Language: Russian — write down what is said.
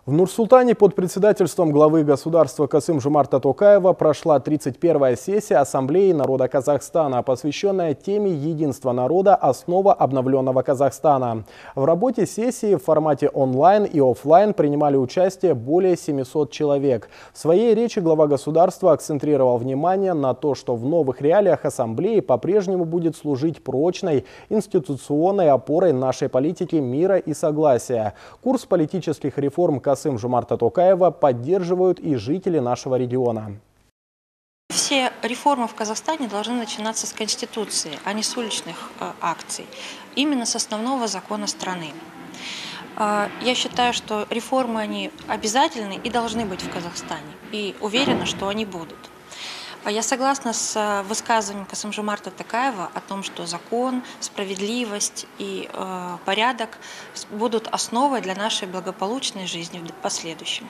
В Нур-Султане под председательством главы государства Касым-Жомарта Токаева прошла 31-я сессия Ассамблеи народа Казахстана, посвященная теме «Единство народа. Основа обновленного Казахстана». В работе сессии в формате онлайн и офлайн принимали участие более 700 человек. В своей речи глава государства акцентрировал внимание на то, что в новых реалиях Ассамблеи по-прежнему будет служить прочной институционной опорой нашей политики мира и согласия. Курс политических реформ Касым-Жомарта Токаева поддерживают и жители нашего региона. Все реформы в Казахстане должны начинаться с Конституции, а не с уличных акций. Именно с основного закона страны. Я считаю, что реформы они обязательны и должны быть в Казахстане. И уверена, что они будут. Я согласна с высказыванием Касым-Жомарта Токаева о том, что закон, справедливость и порядок будут основой для нашей благополучной жизни в последующем.